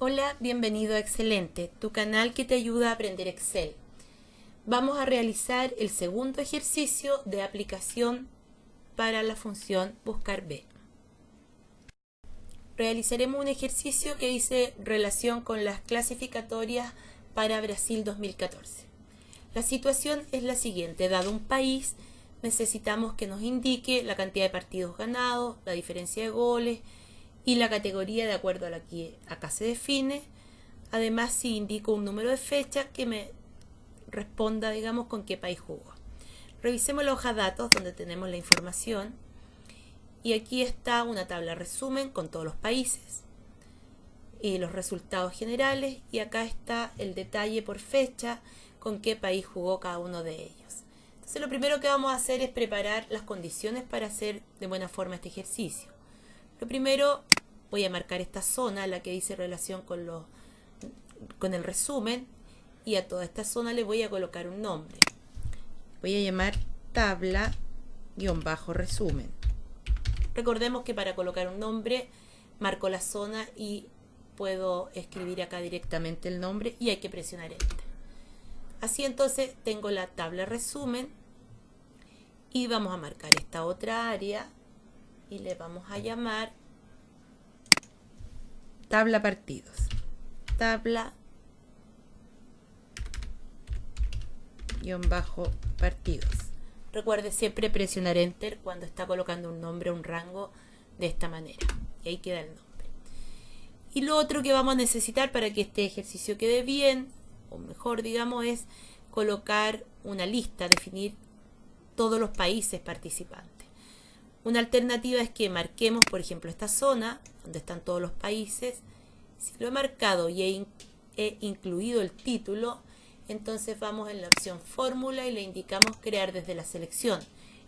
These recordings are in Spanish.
Hola, bienvenido a Excelente, tu canal que te ayuda a aprender Excel. Vamos a realizar el segundo ejercicio de aplicación para la función buscar B. Realizaremos un ejercicio que dice relación con las clasificatorias para Brasil 2014. La situación es la siguiente: dado un país, necesitamos que nos indique la cantidad de partidos ganados, la diferencia de goles y la categoría de acuerdo a la que acá se define. Además, si indico un número de fecha que me responda, digamos, con qué país jugó. Revisemos la hoja datos donde tenemos la información y aquí está una tabla resumen con todos los países y los resultados generales, y acá está el detalle por fecha con qué país jugó cada uno de ellos. Entonces lo primero que vamos a hacer es preparar las condiciones para hacer de buena forma este ejercicio. Lo primero, voy a marcar esta zona, la que dice relación con el resumen, y a toda esta zona le voy a colocar un nombre. Voy a llamar tabla-resumen. Recordemos que para colocar un nombre marco la zona y puedo escribir acá directamente el nombre y hay que presionar Enter. Así entonces tengo la tabla resumen y vamos a marcar esta otra área y le vamos a llamar tabla partidos. Tabla-partidos. Recuerde siempre presionar Enter cuando está colocando un nombre o un rango de esta manera. Y ahí queda el nombre. Y lo otro que vamos a necesitar para que este ejercicio quede bien, o mejor digamos, es colocar una lista, definir todos los países participantes. Una alternativa es que marquemos, por ejemplo, esta zona donde están todos los países. Si lo he marcado y he incluido el título, entonces vamos en la opción fórmula y le indicamos crear desde la selección.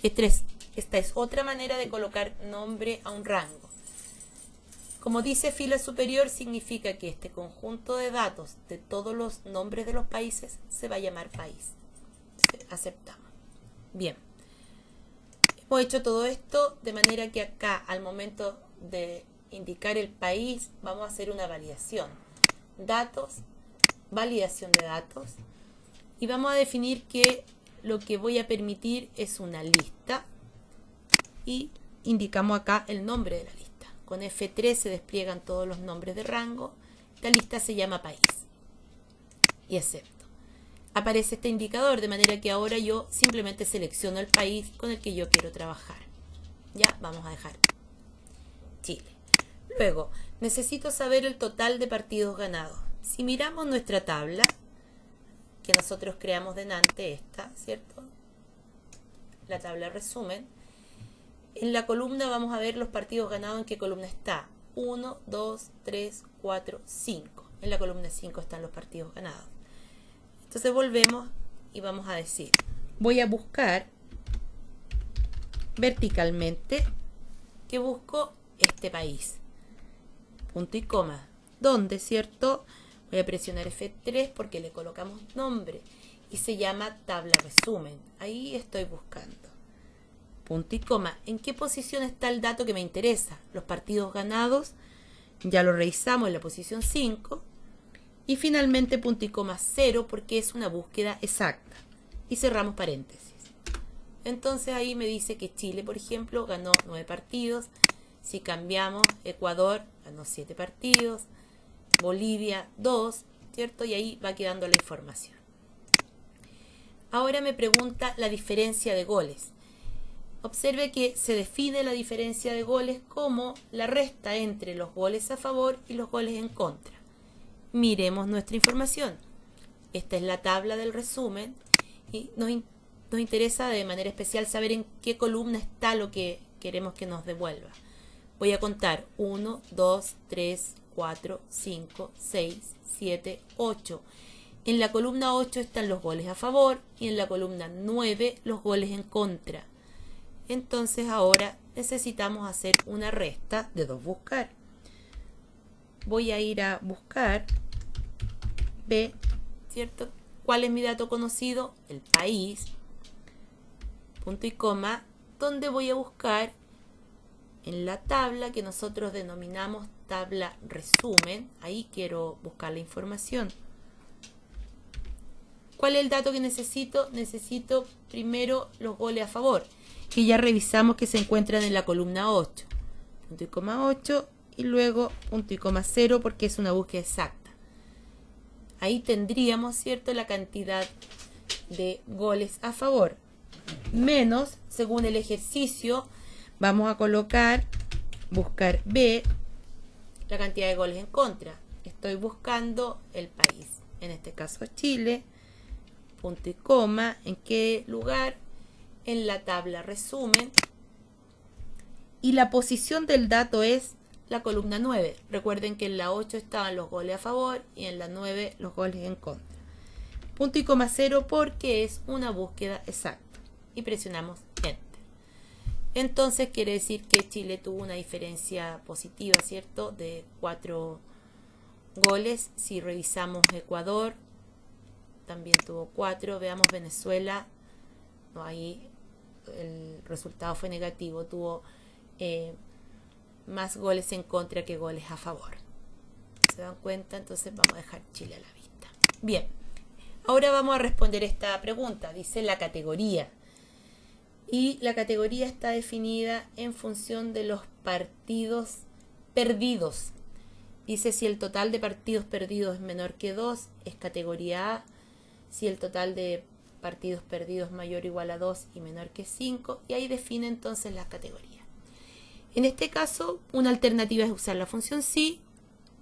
Esta es otra manera de colocar nombre a un rango. Como dice fila superior, significa que este conjunto de datos de todos los nombres de los países se va a llamar país. Entonces, aceptamos. Bien. Hemos hecho todo esto de manera que acá, al momento de indicar el país, vamos a hacer una validación. Datos, validación de datos, y vamos a definir que lo que voy a permitir es una lista y indicamos acá el nombre de la lista. Con F3 se despliegan todos los nombres de rango. Esta lista se llama país y acepto. Aparece este indicador, de manera que ahora yo simplemente selecciono el país con el que yo quiero trabajar. Ya, vamos a dejar Chile. Luego, necesito saber el total de partidos ganados. Si miramos nuestra tabla, que nosotros creamos delante, esta, ¿cierto? La tabla resumen. En la columna vamos a ver los partidos ganados. ¿En qué columna está? 1, 2, 3, 4, 5. En la columna 5 están los partidos ganados. Entonces volvemos y vamos a decir, voy a buscar verticalmente, que busco este país. Punto y coma. ¿Dónde, cierto? Voy a presionar F3 porque le colocamos nombre y se llama tabla resumen. Ahí estoy buscando. Punto y coma. ¿En qué posición está el dato que me interesa? Los partidos ganados, ya lo revisamos en la posición 5. Y finalmente punto y coma 0 porque es una búsqueda exacta. Y cerramos paréntesis. Entonces ahí me dice que Chile, por ejemplo, ganó 9 partidos. Si cambiamos, Ecuador ganó 7 partidos. Bolivia 2, ¿cierto? Y ahí va quedando la información. Ahora me pregunta la diferencia de goles. Observe que se define la diferencia de goles como la resta entre los goles a favor y los goles en contra. Miremos nuestra información. Esta es la tabla del resumen y nos interesa de manera especial saber en qué columna está lo que queremos que nos devuelva. Voy a contar 1, 2, 3, 4, 5, 6, 7, 8. En la columna 8 están los goles a favor y en la columna 9 los goles en contra. Entonces ahora necesitamos hacer una resta de 2 buscar. Voy a ir a buscar B, ¿cierto? ¿Cuál es mi dato conocido? El país. Punto y coma. ¿Dónde voy a buscar? En la tabla que nosotros denominamos tabla resumen. Ahí quiero buscar la información. ¿Cuál es el dato que necesito? Necesito primero los goles a favor, que ya revisamos que se encuentran en la columna 8. Punto y coma 8 y luego punto y coma 0 porque es una búsqueda exacta. Ahí tendríamos, ¿cierto?, la cantidad de goles a favor. Menos, según el ejercicio, vamos a colocar, buscar B, la cantidad de goles en contra. Estoy buscando el país, en este caso Chile, punto y coma, ¿en qué lugar? En la tabla resumen. Y la posición del dato es la columna 9. Recuerden que en la 8 estaban los goles a favor y en la 9 los goles en contra. Punto y coma 0 porque es una búsqueda exacta. Y presionamos Enter. Entonces quiere decir que Chile tuvo una diferencia positiva, ¿cierto?, de 4 goles. Si revisamos Ecuador, también tuvo 4. Veamos Venezuela. No, ahí el resultado fue negativo. Tuvo más goles en contra que goles a favor. ¿Se dan cuenta? Entonces vamos a dejar Chile a la vista. Bien. Ahora vamos a responder esta pregunta. Dice la categoría. Y la categoría está definida en función de los partidos perdidos. Dice si el total de partidos perdidos es menor que 2, es categoría A. Si el total de partidos perdidos es mayor o igual a 2 y menor que 5. Y ahí define entonces las categorías. En este caso, una alternativa es usar la función sí.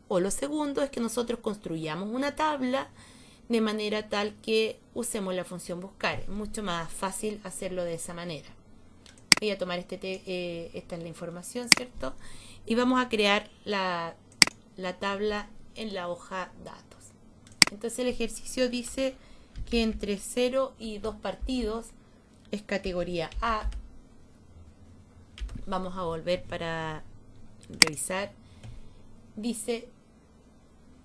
O lo segundo es que nosotros construyamos una tabla de manera tal que usemos la función buscar. Es mucho más fácil hacerlo de esa manera. Voy a tomar esta es la información, ¿cierto? Y vamos a crear la tabla en la hoja datos. Entonces el ejercicio dice que entre 0 y 2 partidos es categoría A. Vamos a volver para revisar. Dice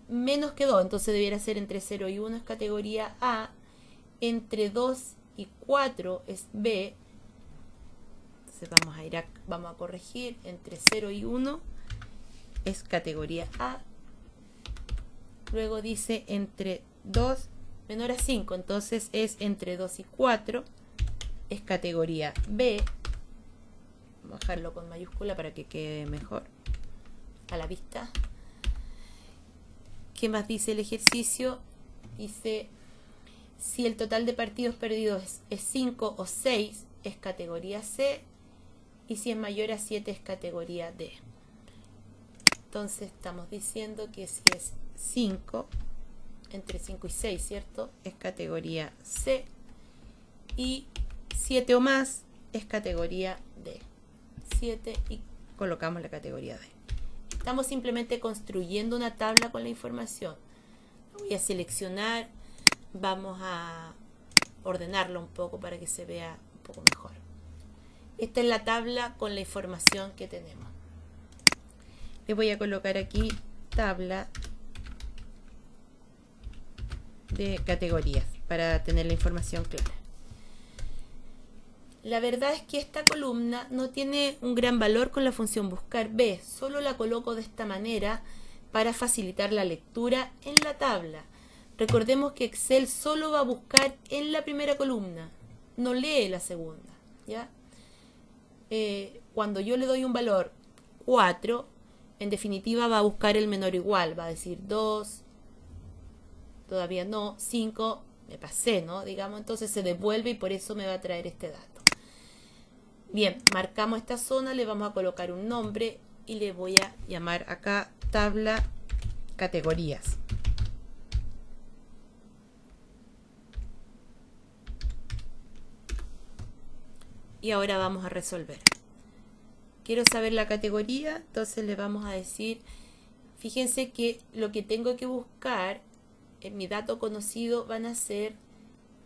menos que 2, entonces debiera ser entre 0 y 1 es categoría A, entre 2 y 4 es B. Entonces vamos a corregir, entre 0 y 1 es categoría A. Luego dice entre 2 menor a 5, entonces es entre 2 y 4 es categoría B. Vamos a dejarlo con mayúscula para que quede mejor a la vista. ¿Qué más dice el ejercicio? Dice, si el total de partidos perdidos es 5 o 6, es categoría C, y si es mayor a 7 es categoría D. Entonces estamos diciendo que si es 5, entre 5 y 6, ¿cierto?, es categoría C, y 7 o más es categoría D. 7 y colocamos la categoría D. Estamos simplemente construyendo una tabla con la información. Voy a seleccionar, vamos a ordenarlo un poco para que se vea un poco mejor. Esta es la tabla con la información que tenemos. Le voy a colocar aquí tabla de categorías para tener la información clara. La verdad es que esta columna no tiene un gran valor con la función buscar B, solo la coloco de esta manera para facilitar la lectura en la tabla. Recordemos que Excel solo va a buscar en la primera columna, no lee la segunda, ¿ya? Cuando yo le doy un valor 4, en definitiva va a buscar el menor o igual, va a decir 2, todavía no, 5, me pasé, ¿no? Digamos, entonces se devuelve y por eso me va a traer este dato. Bien, marcamos esta zona, le vamos a colocar un nombre y le voy a llamar acá tabla categorías. Y ahora vamos a resolver. Quiero saber la categoría, entonces le vamos a decir, fíjense que lo que tengo que buscar en mi dato conocido van a ser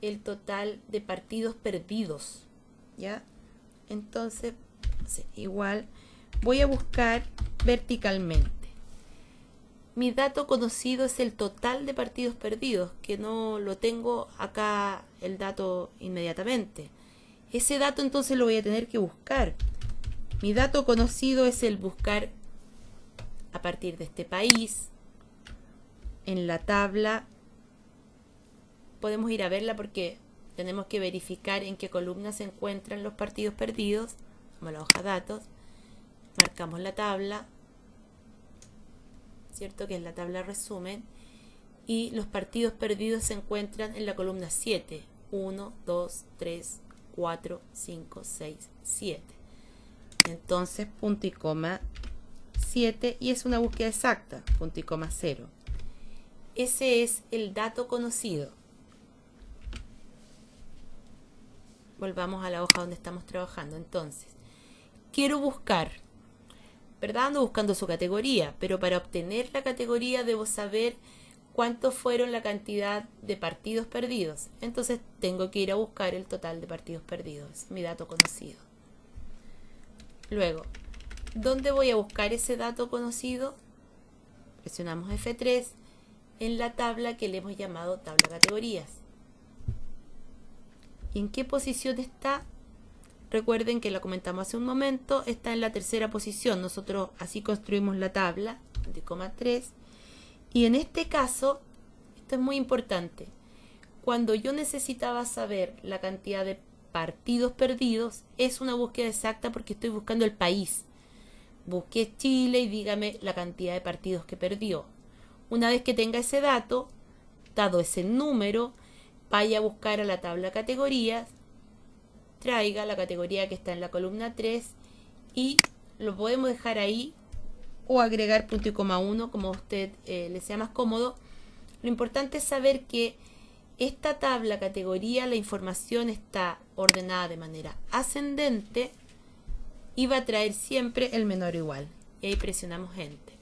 el total de partidos perdidos, ¿ya? Entonces, igual, voy a buscar verticalmente. Mi dato conocido es el total de partidos perdidos, que no lo tengo acá el dato inmediatamente. Ese dato entonces lo voy a tener que buscar. Mi dato conocido es el buscar a partir de este país. En la tabla podemos ir a verla porque tenemos que verificar en qué columna se encuentran los partidos perdidos. Vamos a la hoja datos, marcamos la tabla, ¿cierto? Que es la tabla resumen, y los partidos perdidos se encuentran en la columna 7. 1, 2, 3, 4, 5, 6, 7. Entonces punto y coma 7, y es una búsqueda exacta, punto y coma 0. Ese es el dato conocido. Volvamos a la hoja donde estamos trabajando. Entonces, quiero buscar, ¿verdad? Ando buscando su categoría, pero para obtener la categoría debo saber cuántos fueron la cantidad de partidos perdidos. Entonces tengo que ir a buscar el total de partidos perdidos, es mi dato conocido. Luego, ¿dónde voy a buscar ese dato conocido? Presionamos F3 en la tabla que le hemos llamado tabla categorías. ¿Y en qué posición está? Recuerden que la comentamos hace un momento, está en la tercera posición. Nosotros así construimos la tabla, 20,3. Y en este caso, esto es muy importante, cuando yo necesitaba saber la cantidad de partidos perdidos, es una búsqueda exacta porque estoy buscando el país. Busqué Chile y dígame la cantidad de partidos que perdió. Una vez que tenga ese dato, dado ese número, vaya a buscar a la tabla categorías, traiga la categoría que está en la columna 3 y lo podemos dejar ahí o agregar punto y coma 1 como a usted le sea más cómodo. Lo importante es saber que esta tabla categoría, la información está ordenada de manera ascendente y va a traer siempre el menor o igual. Y ahí presionamos Enter.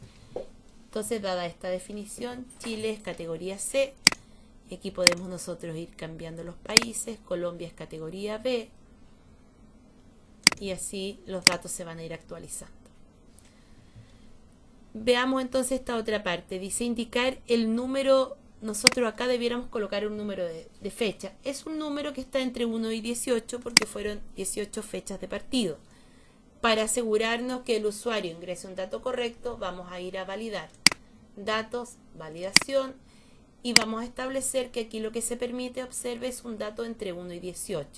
Entonces, dada esta definición, Chile es categoría C. Y aquí podemos nosotros ir cambiando los países. Colombia es categoría B. Y así los datos se van a ir actualizando. Veamos entonces esta otra parte. Dice indicar el número. Nosotros acá debiéramos colocar un número de fecha. Es un número que está entre 1 y 18 porque fueron 18 fechas de partido. Para asegurarnos que el usuario ingrese un dato correcto, vamos a ir a validar. Datos, validación. Y vamos a establecer que aquí lo que se permite, observe, es un dato entre 1 y 18.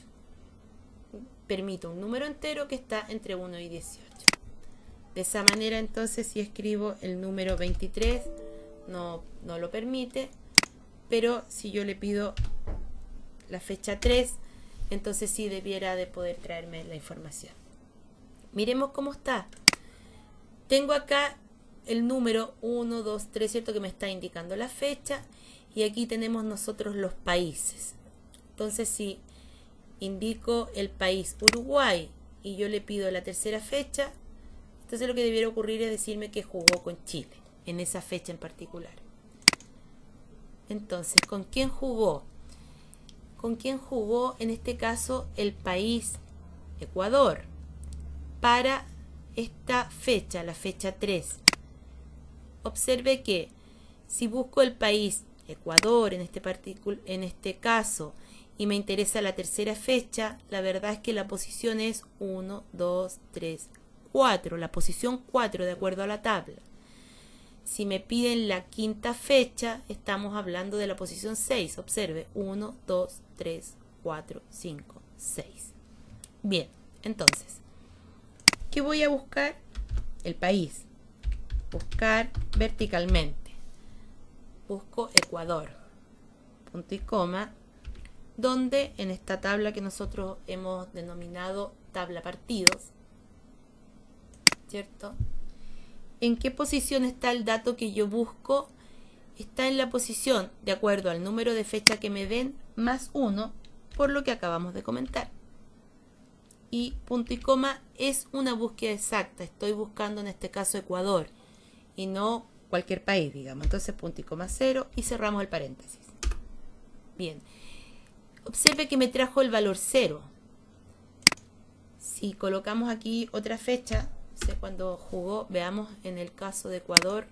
Permito un número entero que está entre 1 y 18. De esa manera, entonces, si escribo el número 23, no lo permite. Pero si yo le pido la fecha 3, entonces sí debiera de poder traerme la información. Miremos cómo está. Tengo acá el número 1, 2, 3, ¿cierto? Que me está indicando la fecha. Y aquí tenemos nosotros los países. Entonces, si indico el país Uruguay y yo le pido la tercera fecha, entonces lo que debiera ocurrir es decirme que jugó con Chile, en esa fecha en particular. Entonces, ¿con quién jugó? ¿Con quién jugó en este caso el país Ecuador? Para esta fecha, la fecha 3. Observe que si busco el país Ecuador en este caso y me interesa la tercera fecha, la verdad es que la posición es 1, 2, 3, 4, la posición 4 de acuerdo a la tabla. Si me piden la quinta fecha, estamos hablando de la posición 6. Observe, 1, 2, 3, 4, 5, 6. Bien, entonces, ¿qué voy a buscar? El país. Buscar verticalmente. Busco Ecuador. Punto y coma. Donde en esta tabla que nosotros hemos denominado tabla partidos, ¿cierto? ¿En qué posición está el dato que yo busco? Está en la posición de acuerdo al número de fecha que me den más 1, por lo que acabamos de comentar. Y punto y coma es una búsqueda exacta. Estoy buscando en este caso Ecuador y no cualquier país, digamos. Entonces punto y coma 0 y cerramos el paréntesis. Bien. Observe que me trajo el valor 0. Si colocamos aquí otra fecha, cuando jugó, veamos en el caso de Ecuador,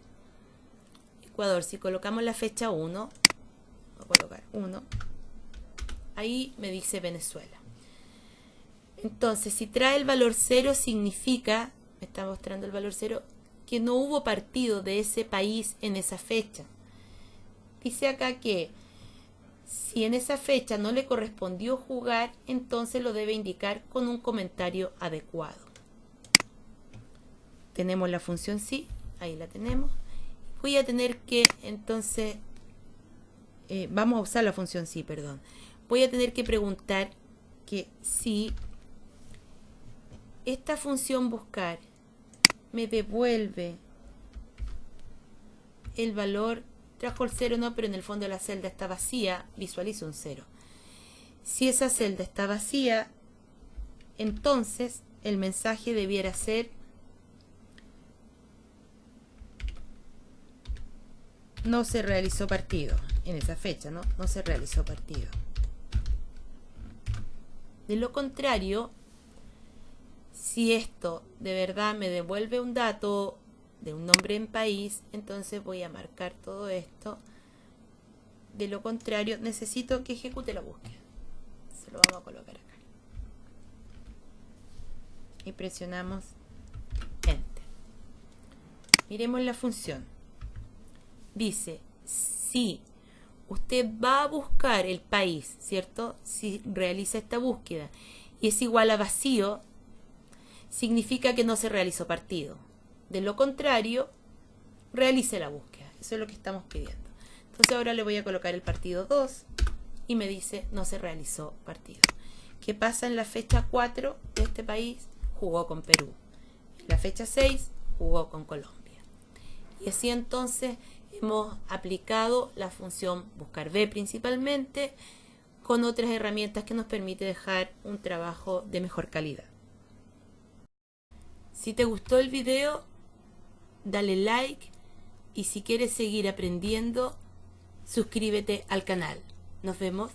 si colocamos la fecha 1, voy a colocar 1, ahí me dice Venezuela. Entonces, si trae el valor 0, significa, me está mostrando el valor 0, que no hubo partido de ese país en esa fecha. Dice acá que si en esa fecha no le correspondió jugar, entonces lo debe indicar con un comentario adecuado. Tenemos la función sí, ahí la tenemos. Voy a tener que entonces, vamos a usar la función sí, perdón. Voy a tener que preguntar que si esta función buscar me devuelve el valor, trajo el 0 no, pero en el fondo la celda está vacía, visualizo un 0. Si esa celda está vacía, entonces el mensaje debiera ser no se realizó partido en esa fecha, ¿no? No se realizó partido. De lo contrario, si esto de verdad me devuelve un dato de un nombre en país, entonces voy a marcar todo esto. De lo contrario, necesito que ejecute la búsqueda. Se lo vamos a colocar acá. Y presionamos Enter. Miremos la función. Dice, si usted va a buscar el país, ¿cierto? Si realiza esta búsqueda y es igual a vacío, significa que no se realizó partido. De lo contrario, realice la búsqueda. Eso es lo que estamos pidiendo. Entonces ahora le voy a colocar el partido 2 y me dice no se realizó partido. ¿Qué pasa en la fecha 4 de este país? Jugó con Perú. En la fecha 6 jugó con Colombia. Y así entonces hemos aplicado la función buscar B principalmente con otras herramientas que nos permite dejar un trabajo de mejor calidad. Si te gustó el video, dale like y si quieres seguir aprendiendo, suscríbete al canal. Nos vemos.